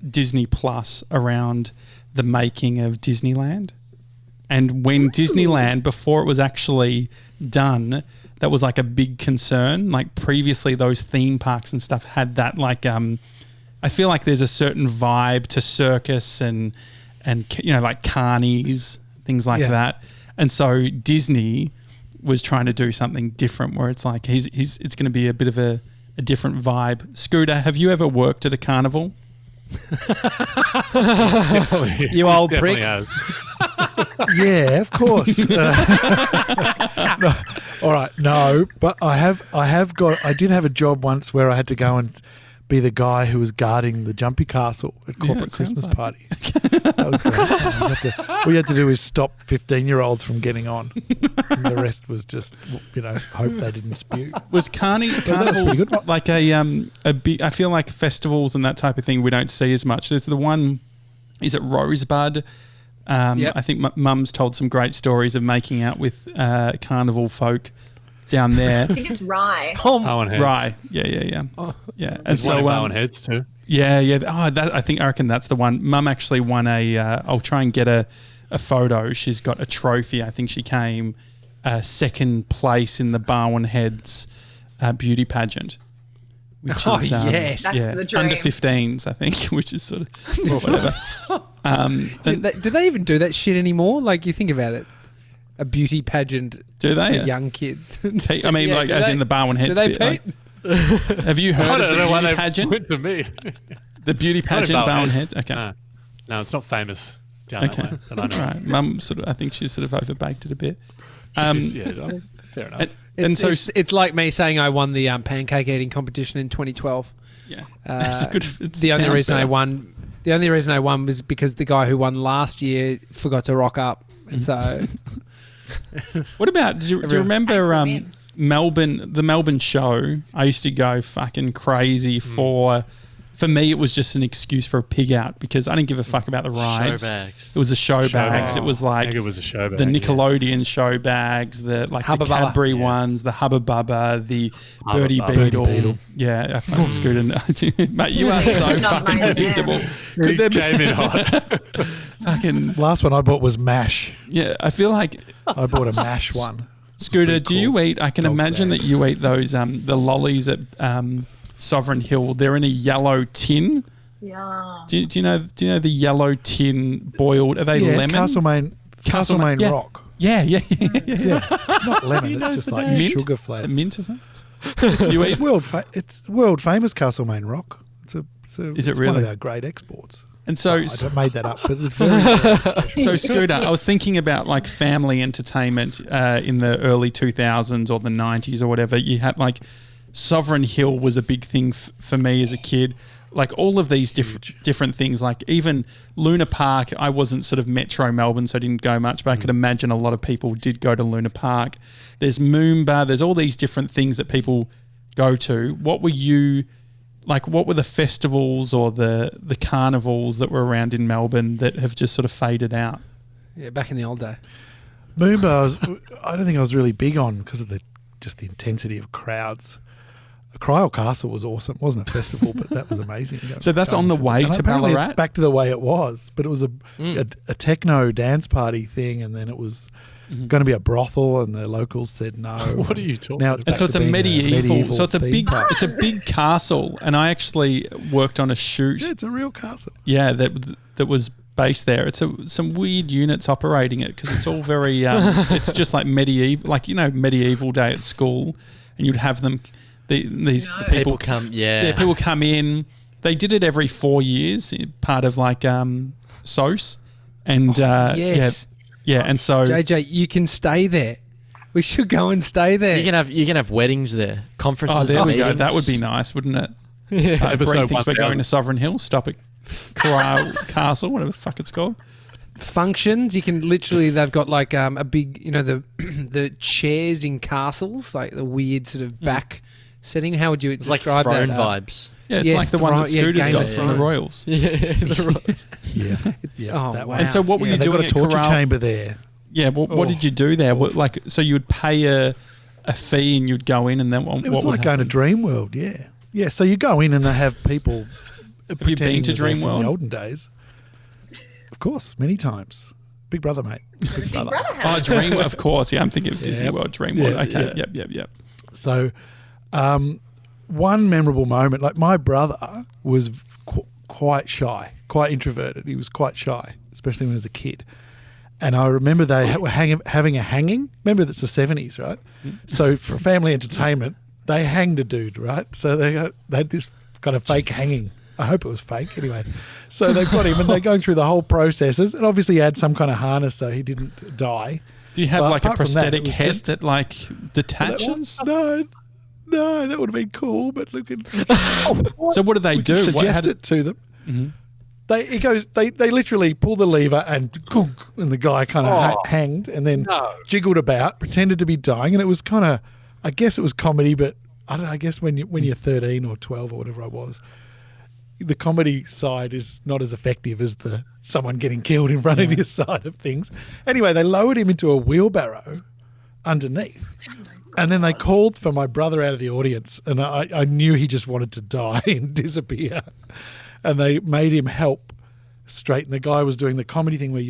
Disney Plus around the making of Disneyland. And when Disneyland, before it was actually done, that was like a big concern. Like previously those theme parks and stuff had that like, I feel like there's a certain vibe to circus and like carnies, things like that. And so Disney was trying to do something different where it's like, it's going to be a bit of a different vibe. Scooter, have you ever worked at a carnival? You old prick. Yeah, of course. No, all right, no, but I did have a job once where I had to go and be the guy who was guarding the Jumpy Castle at corporate Christmas party. That was great. All you had to do is stop 15-year-olds from getting on. And the rest was just, hope they didn't spew. Was carnivals like a big? I feel like festivals and that type of thing we don't see as much. There's the one, is it Rosebud? I think Mum's told some great stories of making out with carnival folk down there. I think it's Rye. Bowen Heads. Rye. Yeah. Oh. Yeah. And there's one in Bowen Heads too. Yeah. Oh, I reckon that's the one. Mum actually won I'll try and get a photo. She's got a trophy. I think she came second place in the Bowen Heads beauty pageant. Which is, yes. That's the dream. Under 15s, I think, which is sort of whatever. Do they even do that shit anymore? Like, you think about it. A beauty pageant for young kids. I mean, as in the Bowen Heads bit. Like, have you heard of the beauty pageant? Went to me. The beauty pageant Bowen Heads? Okay. No, it's not famous down that way. That I know. Right. Mum I think she's sort of overbaked it a bit. Fair enough. It's like me saying I won the pancake eating competition in 2012. Yeah. The only reason I won was because the guy who won last year forgot to rock up. And so What about? Do you remember Melbourne? The Melbourne show. I used to go fucking crazy for. For me, it was just an excuse for a pig out because I didn't give a fuck about the rides. Show bags. It was the show bags. It was like it was a show bag, the Nickelodeon show bags, the Cadbury ones, the Hubba Bubba, the Birdie Beetle. Yeah, I fucking Scooter. Mate, you are so fucking predictable. Could there came in hot. Fucking last one I bought was MASH. Yeah, I feel like I bought a MASH one. Scooter, do you eat? I can imagine that you eat those the lollies at Sovereign Hill. They're in a yellow tin. Yeah. Do you know the yellow tin boiled? Are they lemon? Castlemaine Rock. Yeah. It's not lemon. It's just like mint? Sugar flavour. Mint or something. It's world famous Castlemaine Rock. Is it really? One of our great exports. And so I made that up, but it's very, very special. So Scooter, I was thinking about like family entertainment in the early 2000s or the 90s or whatever. You had like Sovereign Hill was a big thing for me as a kid. Like all of these different things, like even Luna Park. I wasn't sort of Metro Melbourne, so I didn't go much, but I could imagine a lot of people did go to Luna Park. There's Moomba. There's all these different things that people go to. What were the festivals or the carnivals that were around in Melbourne that have just sort of faded out? Yeah, back in the old day. Moomba, I don't think I was really big on because of the intensity of crowds. Cryle Castle was awesome. It wasn't a festival, but that was amazing. So that's on the way to Ballarat? It's back to the way it was, but it was a techno dance party thing, and then it was going to be a brothel, and the locals said no. What are you talking about? And so it's a medieval. So it's a big castle, and I actually worked on a shoot. Yeah, it's a real castle. Yeah, that was based there. It's some weird units operating it because it's all very. It's just like medieval, medieval day at school, and you'd have them. The people come, people come in. They did it every 4 years, part of like SOS, and yes. And so JJ, you can stay there. We should go and stay there. You can have weddings there, conferences. Oh, there we meetings. go. That would be nice, wouldn't it? Yeah. Bree thinks we're going to Sovereign Hill. Stop at Corral Castle, whatever the fuck it's called. Functions, you can literally. They've got like a big, the chairs in castles, like the weird sort of back. Setting. How would you describe like throne that? Vibes. Yeah, it's like the one that Scooter's got from the Royals. Yeah. Oh, that wow. And so what were you doing at torture Corral? chamber there? Yeah, what did you do there? So you would pay a fee and you'd go in and then what? It was like going to Dreamworld. Yeah. So you go in and they have people. Have you been to Dreamworld in the olden days? Of course, many times. Big Brother, mate. Big Brother. Oh, Dreamworld, of course. Yeah, I'm thinking of Disney World, Dreamworld. Yeah, okay, yep. So, one memorable moment, like my brother was quite shy, quite introverted. He was quite shy, especially when he was a kid. And I remember they were having a hanging. Remember, that's the 70s, right? So for family entertainment, they hanged a dude, right? So they had this kind of fake hanging. I hope it was fake anyway. So they've got him and they're going through the whole processes. And obviously he had some kind of harness so he didn't die. Do you have like a prosthetic head that like detaches? No, that would have been cool, but look at. So what do they do? Suggest it to them. Mm-hmm. They literally pull the lever and the guy kind of hanged and then jiggled about, pretended to be dying, and it was kind of, I guess it was comedy, but I don't know. I guess when you're 13 or 12 or whatever I was, the comedy side is not as effective as the someone getting killed in front of your side of things. Anyway, they lowered him into a wheelbarrow underneath. And then they called for my brother out of the audience, and I knew he just wanted to die and disappear. And they made him help straighten. The guy was doing the comedy thing where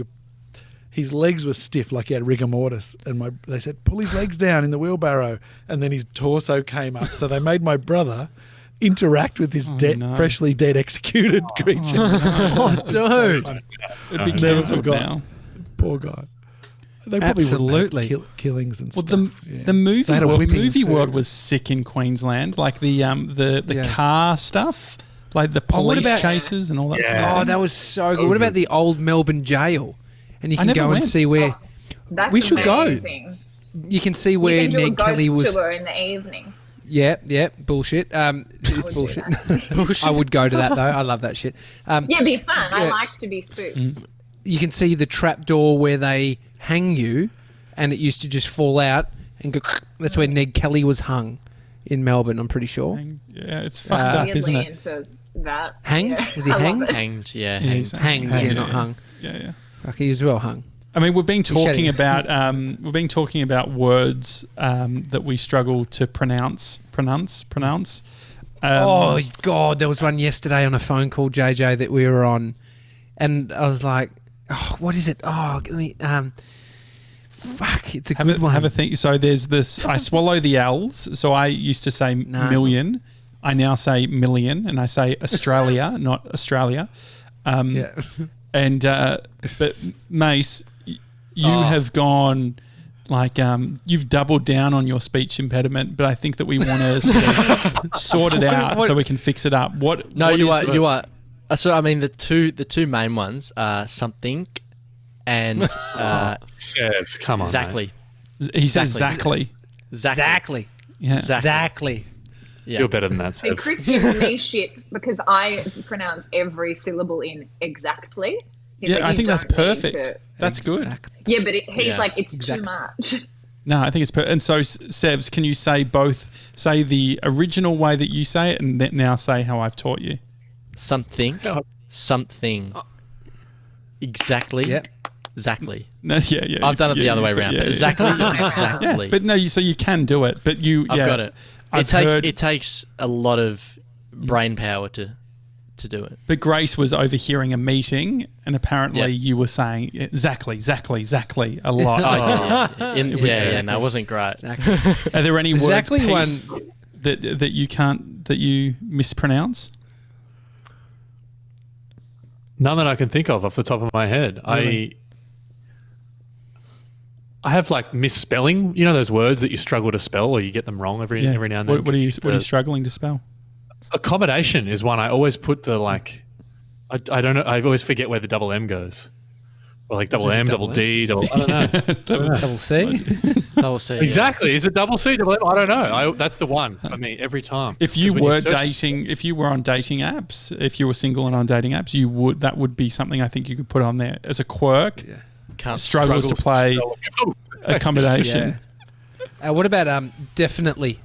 his legs were stiff, like he had rigor mortis. And they said, pull his legs down in the wheelbarrow. And then his torso came up. So they made my brother interact with this freshly dead executed creature. Dude. It'd be cancelled now. Poor guy. They probably absolutely killings and stuff. The movie world was sick in Queensland, like the car stuff, like the police chases and all that. Yeah. Oh, that was so good. What about the old Melbourne jail? And you can go and see where we should amazing. Go. You can see where Ned Kelly was. Tour in the evening. Yeah, bullshit. It's bullshit. I would go to that though. I love that shit. It'd be fun. I like to be spooked. You can see the trapdoor where they hang you, and it used to just fall out and go. That's where Ned Kelly was hung in Melbourne. I'm pretty sure. Yeah, it's fucked up, isn't it? Into that. Hanged? Yeah. Was he hanged? Hanged, yeah. Hanged, yeah, not hung. Yeah. Fuck, he was well hung. I mean, we've been talking about words that we struggle to pronounce. Oh God, there was one yesterday on a phone call, JJ, that we were on, and I was like, "Oh, what is it? Oh, give me fuck, it's a good one." Have a think. So there's this. I swallow the L's. So I used to say million. I now say million, and I say Australia, not Australia. Yeah. And but Mace, you have gone like you've doubled down on your speech impediment, but I think that we want to sort it out so we can fix it up. You are. So I mean, the two main ones are something and Sebs, come on. Exactly. He says exactly. Exactly. Yeah. Exactly. Yeah. You're better than that, And Sebs. Chris gives me shit because I pronounce every syllable in exactly. Yeah, I think that's perfect. That's good. Yeah, but he's like, it's too much. No, I think it's perfect. And so, Sevs, can you say both? Say the original way that you say it, and then now say how I've taught you. Something. Exactly. Yep. Exactly. No, yeah. I've done it the other way around. But exactly. Exactly. Yeah, but no, so you can do it. But I've got it. It takes a lot of brain power to do it. But Grace was overhearing a meeting, and apparently you were saying exactly a lot. No, it wasn't great. Exactly. Are there any words one that you mispronounce? None that I can think of off the top of my head. Really? I have like misspelling. You know those words that you struggle to spell, or you get them wrong every now and then. What are you struggling to spell? Accommodation is one. I always put the like. I don't know. I always forget where the double M goes. Or like double M, double D, double. I don't know. Double C. Double C. Exactly. Is it double C, double M? I don't know. That's the one for me every time. If you were dating, if you were on dating apps, if you were single and on dating apps, that would be something I think you could put on there as a quirk. Yeah. Struggles to play accommodation. Yeah. What about definitely?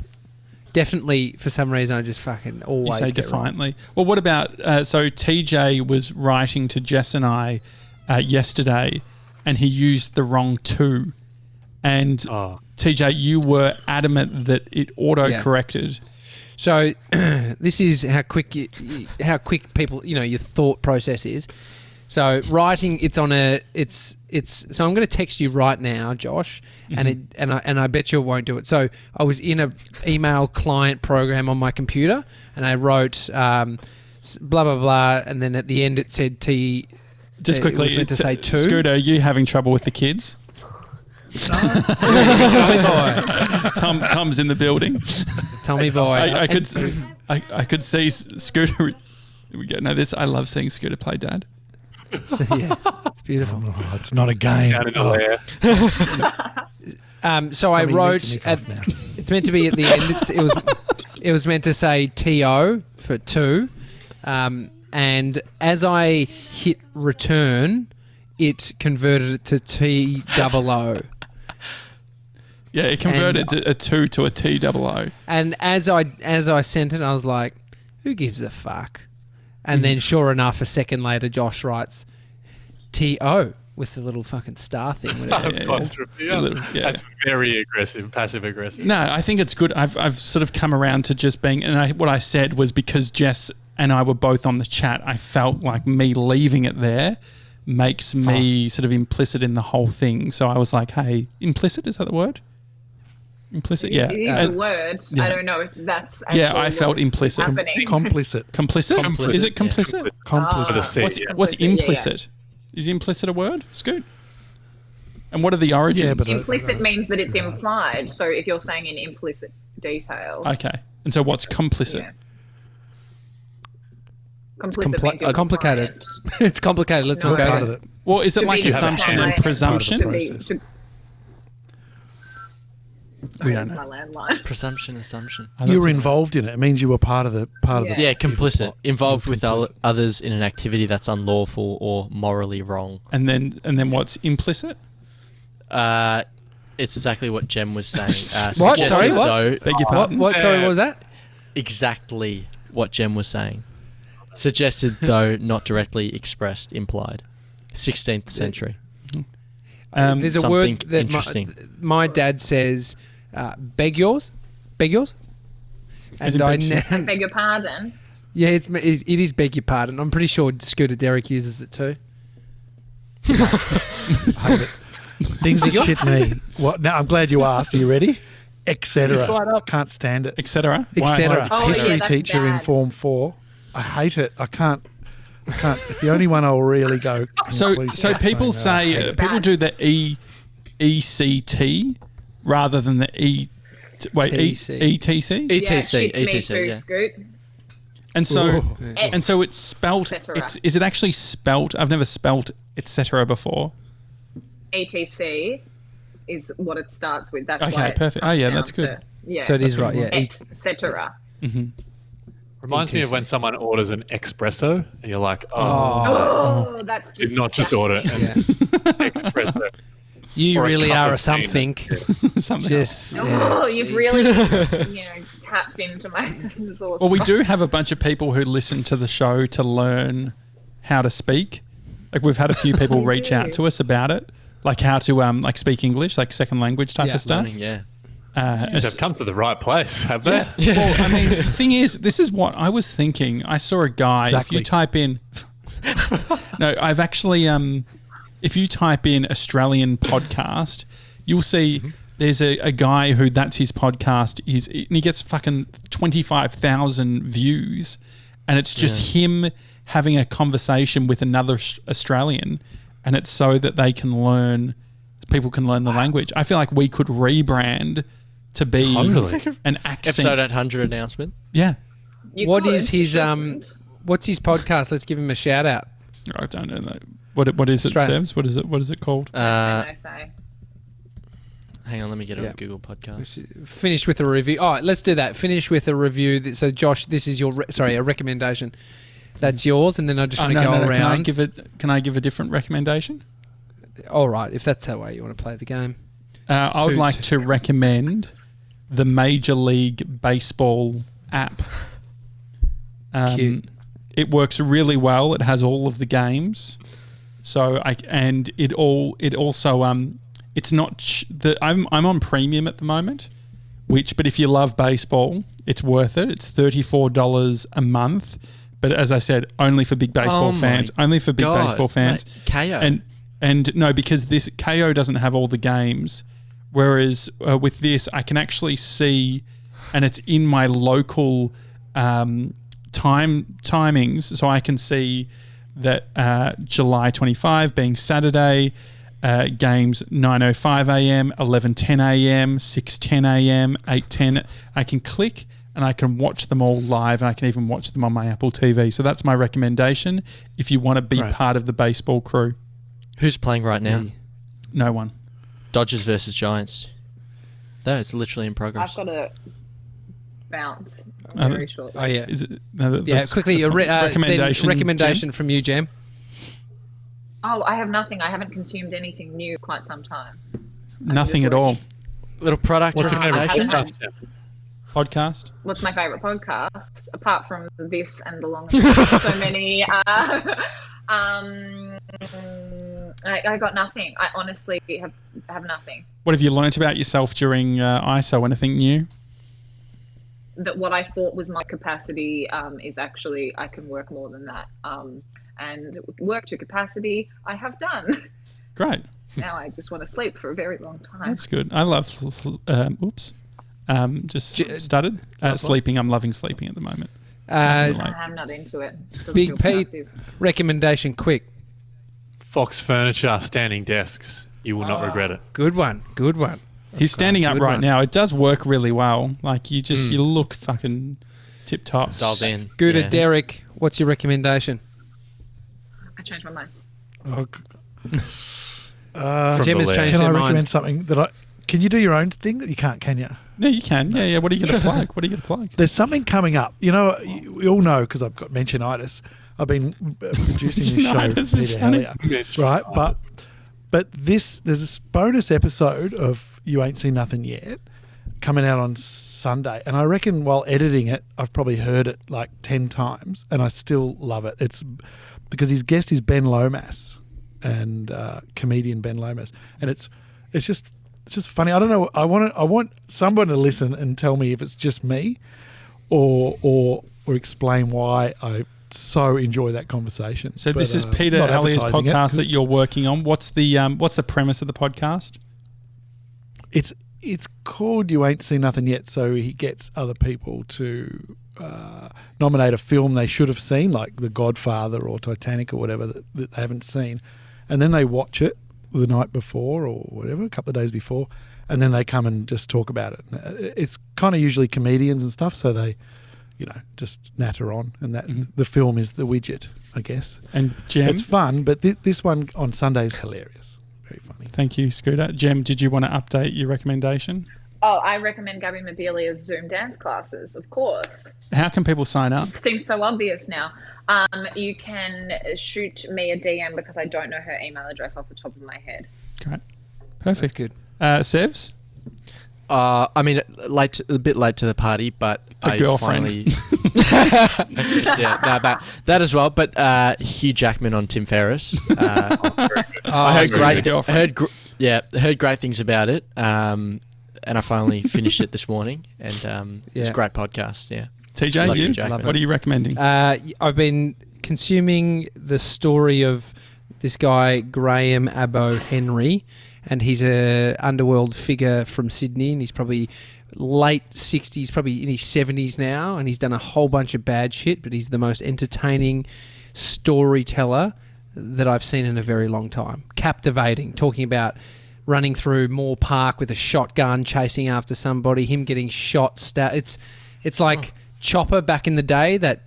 Definitely, for some reason, I just fucking always say defiantly. Well, what about so TJ was writing to Jess and I yesterday, and he used the wrong two, and TJ, you were adamant that it auto-corrected. So this is how quick people, your thought process is. So writing, so I'm going to text you right now, Josh, and I bet you it won't do it. So I was in a email client program on my computer, and I wrote blah blah blah, and then at the end it said T. Just quickly, it was meant to say two. Scooter, are you having trouble with the kids? Tom's in the building. Tommy boy. I could see Scooter. We go. No, this I love seeing Scooter play dad. So, yeah, it's beautiful. Oh, it's not a game. So I wrote. It's meant to be at the end. It was meant to say TO for two, and as I hit return, it converted it to TOO. Yeah, it converted a 2 to a TOO. And as I sent it, I was like, "Who gives a fuck?" And then, sure enough, a second later, Josh writes TO with the little fucking star thing. That's very aggressive, passive aggressive. No, I think it's good. I've sort of come around to just being, and what I said was because Jess and I were both on the chat, I felt like me leaving it there makes me sort of implicit in the whole thing. So I was like, hey, implicit, is that the word? Implicit, yeah. It is a word. Yeah. I don't know if that's I felt implicit. Complicit. Complicit? Is it complicit? Complicit. What's implicit? Yeah. Is implicit a word? Scoot. And what are the origins? Yeah, but implicit means that it's implied. So if you're saying in implicit detail. Okay. And so what's complicit? Yeah. Complicit complicated. It's complicated. Let's look at it. Well, is it like assumption and presumption? We don't know. My landline. Presumption, assumption. You were involved in it. It means you were part of the Yeah, complicit. Involved with others in an activity that's unlawful or morally wrong. And then what's implicit? It's exactly what Jem was saying. What? Sorry, what? Though, Beg your pardon? What? Sorry, what was that? Exactly what Jem was saying. Suggested, though not directly expressed, implied. 16th century. There's a Something word that interesting. my dad says, beg yours? Beg yours? And I beg your pardon? Yeah, it is beg your pardon. I'm pretty sure Scooter Derek uses it too. Things that shit me. What? Now, I'm glad you asked. Are you ready? Etc. Can't stand it. Etc. Etc. History teacher in Form 4. I hate it. I can't. It's the only one I'll really go. So people say people do the ECT rather than the ETC. ETC. ETC. Scoot. And so it's spelt. Is it actually spelt? I've never spelt etc. before. ETC is what it starts with. That's okay. Why Perfect. Oh yeah, that's good. So it is right. Yeah. Etc. Reminds me of when someone orders an espresso and you're like, that's did not just order an espresso. You really are a something. Something. You've really tapped into my resources. Well, we do have a bunch of people who listen to the show to learn how to speak. Like we've had a few people reach out to us about it, like how to like speak English, like second language type of stuff. Learning, They've come to the right place, have they? Yeah. Well, I mean, the thing is, this is what I was thinking. I saw a guy. Exactly. If you type in, no, I've actually if you type in Australian podcast, you'll see there's a guy who that's his podcast and he gets fucking 25,000 views, and it's just him having a conversation with another Australian, and it's so that people can learn the language. I feel like we could rebrand to be an accent. Episode 800 announcement. Yeah. What's his podcast? Let's give him a shout out. I don't know that. What is it, Sebs? What is it called? Hang on, let me get it on Google Podcast. Finish with a review. Oh, let's do that. Finish with a review. So, Josh, this is your a recommendation. That's yours, and then I just want to go around. Can I give a different recommendation? All right, if that's the way you want to play the game. I would like to recommend the Major League Baseball app. Cute. It works really well. It has all of the games. So it's not I'm on premium at the moment, but if you love baseball, it's worth it. It's $34 a month, but as I said, only for big baseball fans. Only for big baseball fans. Mate, KO. And no, because this KO doesn't have all the games, whereas with this I can actually see, and it's in my local timings, so I can see that July 25 being Saturday, games 9:05 a.m, 11:10 a.m, 6:10 a.m, 8:10. I can click and I can watch them all live, and I can even watch them on my Apple TV. So that's my recommendation if you want to be part of the baseball crew. Who's playing right now? No one. Dodgers versus Giants. That is literally in progress. I've got to bounce very shortly. Oh yeah. Is it? Quickly, recommendation Jem? from you, Jem. Oh, I have nothing. I haven't consumed anything new quite some time. Nothing at all. Little product What's your favourite recommendation? Podcast? What's my favourite podcast apart from this and the long so many? I got nothing. I honestly have nothing. What have you learnt about yourself during ISO? Anything new? That what I thought was my capacity is actually I can work more than that. And work to capacity I have done. Great. Now I just want to sleep for a very long time. That's good. I love. Started sleeping. I'm loving sleeping at the moment. I'm not into it. Big Pete, recommendation, quick. Fox Furniture standing desks. You will not regret it. Good one. He's standing up right now. It does work really well. Like you look fucking tip top. Dialed in. Scooter Derek, what's your recommendation? I changed my mind. Jim has changed Can I her recommend mind. something can you do your own thing? You can't, can you? Yeah, you can. Yeah. What are you going to plug? There's something coming up. You know, we all know because I've got mentioninitis. I've been producing this show, Peter Hellier, right? But But there's this bonus episode of You Ain't Seen Nothing Yet coming out on Sunday. And I reckon while editing it, I've probably heard it like 10 times and I still love it. It's because his guest is Ben Lomas and comedian Ben Lomas. And it's just funny. I don't know. I want someone to listen and tell me if it's just me or explain why I so enjoy that conversation. So this is Peter Elliott's podcast that you're working on. What's the premise of the podcast? It's called You Ain't Seen Nothing Yet. So he gets other people to nominate a film they should have seen, like The Godfather or Titanic or whatever that they haven't seen, and then they watch it the night before or whatever, a couple of days before, and then they come and just talk about it. It's kind of usually comedians and stuff, so they, just natter on, and that the film is the widget, I guess. And Jem, it's fun, but this one on Sunday is hilarious. Very funny. Thank you, Scooter. Jem, did you want to update your recommendation? Oh, I recommend Gabby Mabelia's Zoom dance classes, of course. How can people sign up? It seems so obvious now. You can shoot me a DM because I don't know her email address off the top of my head. Great. Perfect. That's good. Sevs? I mean, a bit late to the party, but A girlfriend. That as well. But Hugh Jackman on Tim Ferriss. I heard great things about it. And I finally finished it this morning, and it's a great podcast. Yeah, TJ, what are you recommending? I've been consuming the story of this guy Graham Abbo Henry, and he's a underworld figure from Sydney, and he's probably late 60s, probably in his 70s now, and he's done a whole bunch of bad shit, but he's the most entertaining storyteller that I've seen in a very long time. Captivating, talking about running through Moore Park with a shotgun, chasing after somebody, him getting shot. It's like Chopper back in the day, that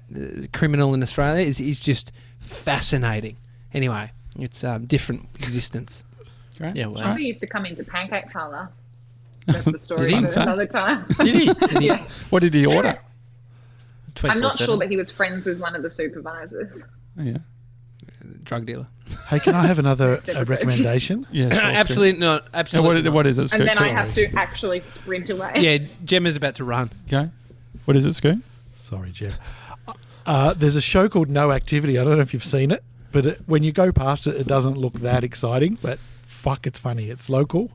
criminal in Australia, is just fascinating. Anyway, it's different existence. Great. Yeah, well, Chopper used to come into Pancake Parlour. That's the story for another time. Did he? Yeah. What did he order? I'm not sure, but he was friends with one of the supervisors. Oh, yeah. Drug dealer. Hey, can I have another recommendation? Yeah, sure, absolutely not. Absolutely. So what is it, Scoot? And then I have to actually sprint away. Yeah, Gemma's about to run. Okay. What is it, Scoot? Sorry, Jem. There's a show called No Activity. I don't know if you've seen it, but when you go past it, it doesn't look that exciting, but fuck, it's funny. It's local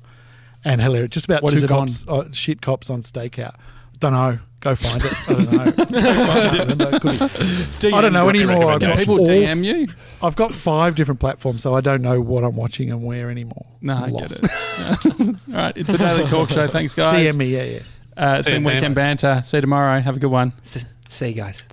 and hilarious. Just about two cops, shit cops on stakeout. Don't know. Go find it. I don't know. I don't know anymore. People DM you? I've got 5 different platforms, so I don't know what I'm watching and where anymore. No, I get it. All right. It's the Daily Talk Show. Thanks, guys. DM me, yeah. It's been Weekend Banter. See you tomorrow. Have a good one. See you guys.